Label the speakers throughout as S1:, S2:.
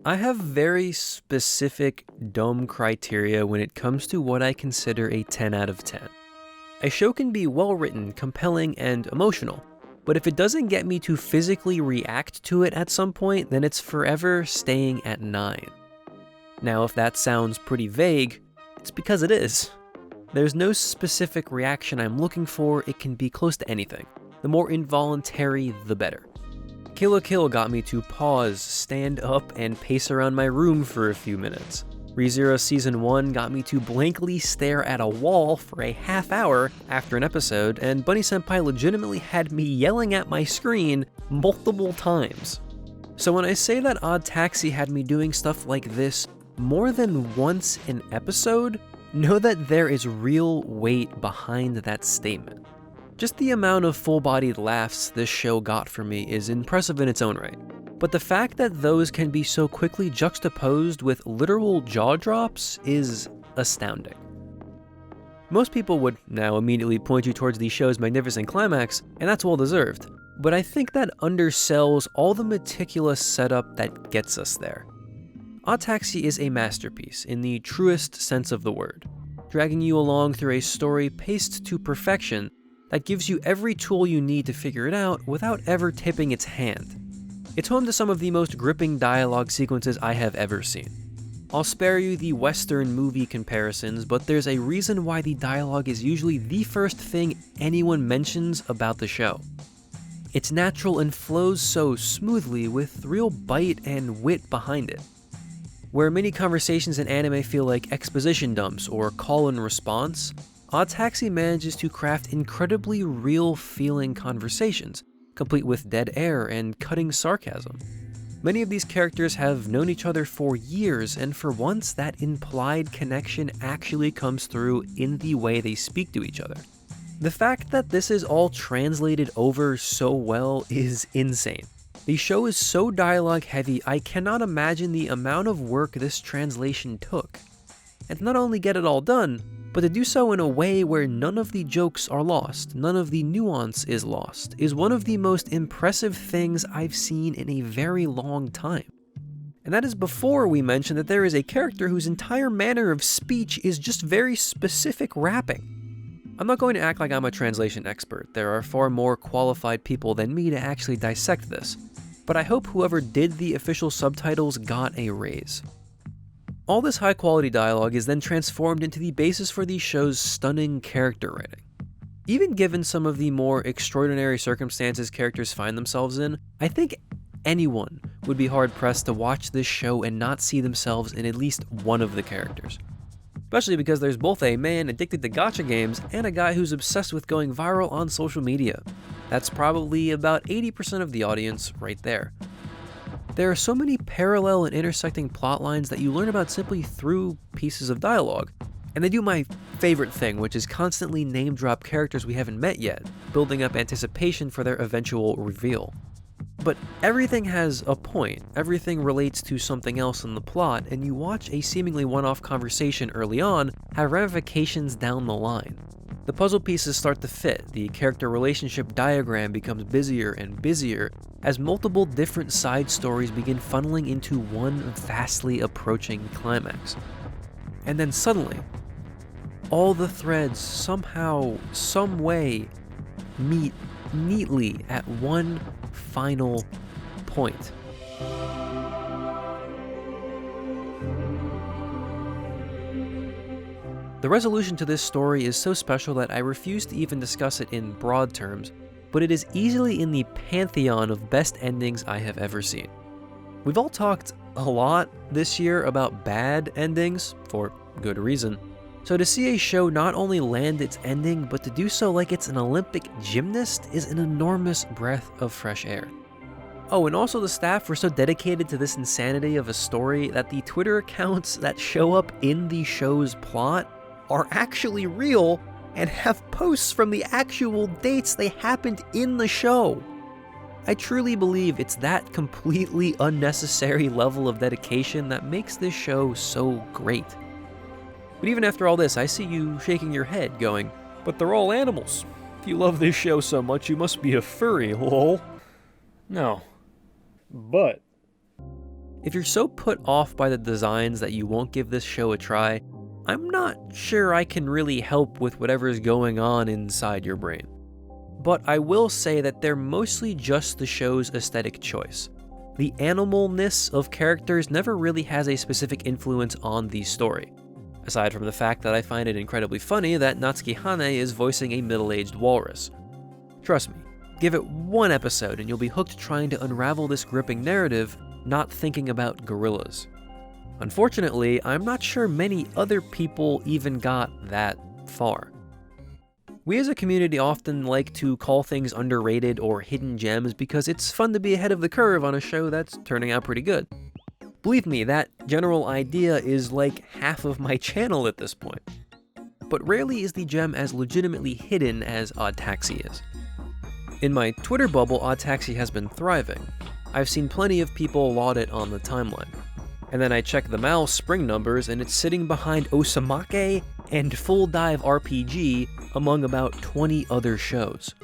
S1: I have very specific dumb criteria when it comes to what I consider a 10 out of 10. A show can be well written, compelling, and emotional, but if it doesn't get me to physically react to it at some point, then it's forever staying at 9. Now, if that sounds pretty vague, it's because it is. There's no specific reaction I'm looking for, it can be close to anything. The more involuntary, the better. Kill la Kill got me to pause, stand up, and pace around my room for a few minutes. ReZero Season 1 got me to blankly stare at a wall for a half hour after an episode, and Bunny Senpai legitimately had me yelling at my screen multiple times. So when I say that Odd Taxi had me doing stuff like this more than once an episode, know that there is real weight behind that statement. Just the amount of full-bodied laughs this show got for me is impressive in its own right. But the fact that those can be so quickly juxtaposed with literal jaw drops is astounding. Most people would now immediately point you towards the show's magnificent climax, and that's well deserved. But I think that undersells all the meticulous setup that gets us there. Odd Taxi is a masterpiece in the truest sense of the word, dragging you along through a story paced to perfection that gives you every tool you need to figure it out without ever tipping its hand. It's home to some of the most gripping dialogue sequences I have ever seen. I'll spare you the Western movie comparisons, but there's a reason why the dialogue is usually the first thing anyone mentions about the show. It's natural and flows so smoothly with real bite and wit behind it. Where many conversations in anime feel like exposition dumps or call and response, Odd Taxi manages to craft incredibly real-feeling conversations, complete with dead air and cutting sarcasm. Many of these characters have known each other for years, and for once that implied connection actually comes through in the way they speak to each other. The fact that this is all translated over so well is insane. The show is so dialogue heavy, I cannot imagine the amount of work this translation took. And to not only get it all done, but to do so in a way where none of the jokes are lost, none of the nuance is lost, is one of the most impressive things I've seen in a very long time. And that is before we mention that there is a character whose entire manner of speech is just very specific rapping. I'm not going to act like I'm a translation expert, there are far more qualified people than me to actually dissect this, but I hope whoever did the official subtitles got a raise. All this high-quality dialogue is then transformed into the basis for the show's stunning character writing. Even given some of the more extraordinary circumstances characters find themselves in, I think anyone would be hard-pressed to watch this show and not see themselves in at least one of the characters. Especially because there's both a man addicted to gacha games and a guy who's obsessed with going viral on social media. That's probably about 80% of the audience right there. There are so many parallel and intersecting plot lines that you learn about simply through pieces of dialogue. And they do my favorite thing, which is constantly name drop characters we haven't met yet, building up anticipation for their eventual reveal. But everything has a point, everything relates to something else in the plot, and you watch a seemingly one-off conversation early on have ramifications down the line. The puzzle pieces start to fit, the character relationship diagram becomes busier and busier as multiple different side stories begin funneling into one vastly approaching climax. And then suddenly, all the threads somehow, some way, meet neatly at one final point. The resolution to this story is so special that I refuse to even discuss it in broad terms, but it is easily in the pantheon of best endings I have ever seen. We've all talked a lot this year about bad endings, for good reason, so to see a show not only land its ending, but to do so like it's an Olympic gymnast is an enormous breath of fresh air. Oh, and also the staff were so dedicated to this insanity of a story that the Twitter accounts that show up in the show's plot are actually real and have posts from the actual dates they happened in the show. I truly believe it's that completely unnecessary level of dedication that makes this show so great. But even after all this, I see you shaking your head going, "But they're all animals. If you love this show so much, you must be a furry, lol." No. But If you're so put off by the designs that you won't give this show a try, I'm not sure I can really help with whatever's going on inside your brain. But I will say that they're mostly just the show's aesthetic choice. The animalness of characters never really has a specific influence on the story, aside from the fact that I find it incredibly funny that Natsuki Hane is voicing a middle-aged walrus. Trust me, give it one episode and you'll be hooked trying to unravel this gripping narrative, not thinking about gorillas. Unfortunately, I'm not sure many other people even got that far. We as a community often like to call things underrated or hidden gems because it's fun to be ahead of the curve on a show that's turning out pretty good. Believe me, that general idea is like half of my channel at this point. But rarely is the gem as legitimately hidden as Odd Taxi is. In my Twitter bubble, Odd Taxi has been thriving. I've seen plenty of people laud it on the timeline. And then I check the MAL spring numbers and it's sitting behind Osamake and Full Dive RPG among about 20 other shows.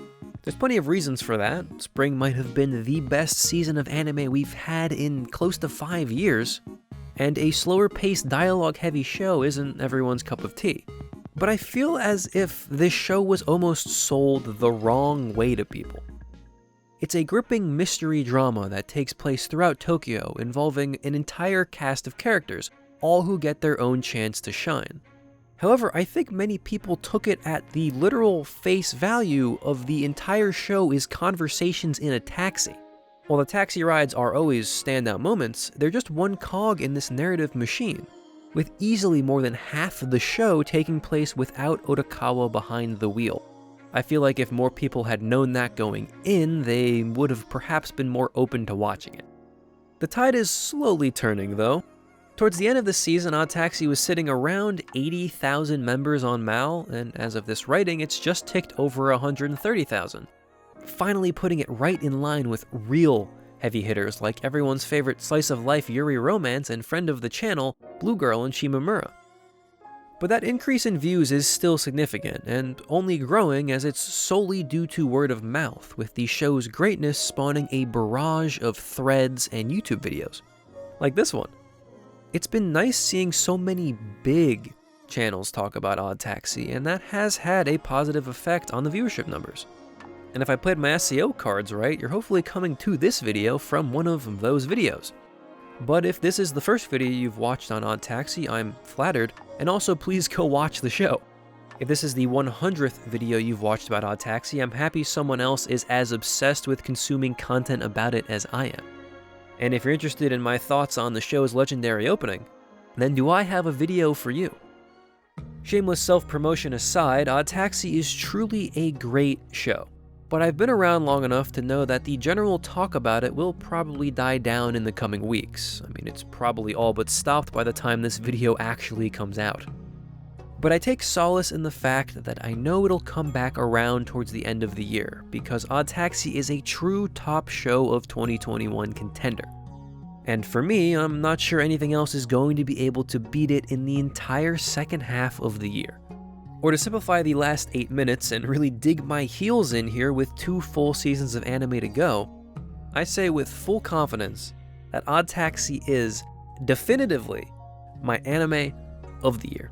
S1: There's plenty of reasons for that. Spring might have been the best season of anime we've had in close to 5 years, and a slower-paced, dialogue-heavy show isn't everyone's cup of tea. But I feel as if this show was almost sold the wrong way to people. It's a gripping mystery drama that takes place throughout Tokyo, involving an entire cast of characters, all who get their own chance to shine. However, I think many people took it at the literal face value of the entire show is conversations in a taxi. While the taxi rides are always standout moments, they're just one cog in this narrative machine, with easily more than half of the show taking place without Otakawa behind the wheel. I feel like if more people had known that going in, they would have perhaps been more open to watching it. The tide is slowly turning, though. Towards the end of the season, Odd Taxi was sitting around 80,000 members on MAL, and as of this writing, it's just ticked over 130,000. Finally putting it right in line with real heavy hitters like everyone's favorite slice-of-life Yuri romance and friend of the channel, Blue Girl and Shimamura. But that increase in views is still significant, and only growing as it's solely due to word of mouth, with the show's greatness spawning a barrage of threads and YouTube videos, like this one. It's been nice seeing so many big channels talk about Odd Taxi, and that has had a positive effect on the viewership numbers. And if I played my SEO cards right, you're hopefully coming to this video from one of those videos. But if this is the first video you've watched on Odd Taxi, I'm flattered, and also please go watch the show. If this is the 100th video you've watched about Odd Taxi, I'm happy someone else is as obsessed with consuming content about it as I am. And if you're interested in my thoughts on the show's legendary opening, then do I have a video for you? Shameless self-promotion aside, Odd Taxi is truly a great show. But I've been around long enough to know that the general talk about it will probably die down in the coming weeks. I mean, it's probably all but stopped by the time this video actually comes out. But I take solace in the fact that I know it'll come back around towards the end of the year, because Odd Taxi is a true top show of 2021 contender. And for me, I'm not sure anything else is going to be able to beat it in the entire second half of the year. Or to simplify the last 8 minutes and really dig my heels in here with 2 full seasons of anime to go, I say with full confidence that Odd Taxi is definitively my anime of the year.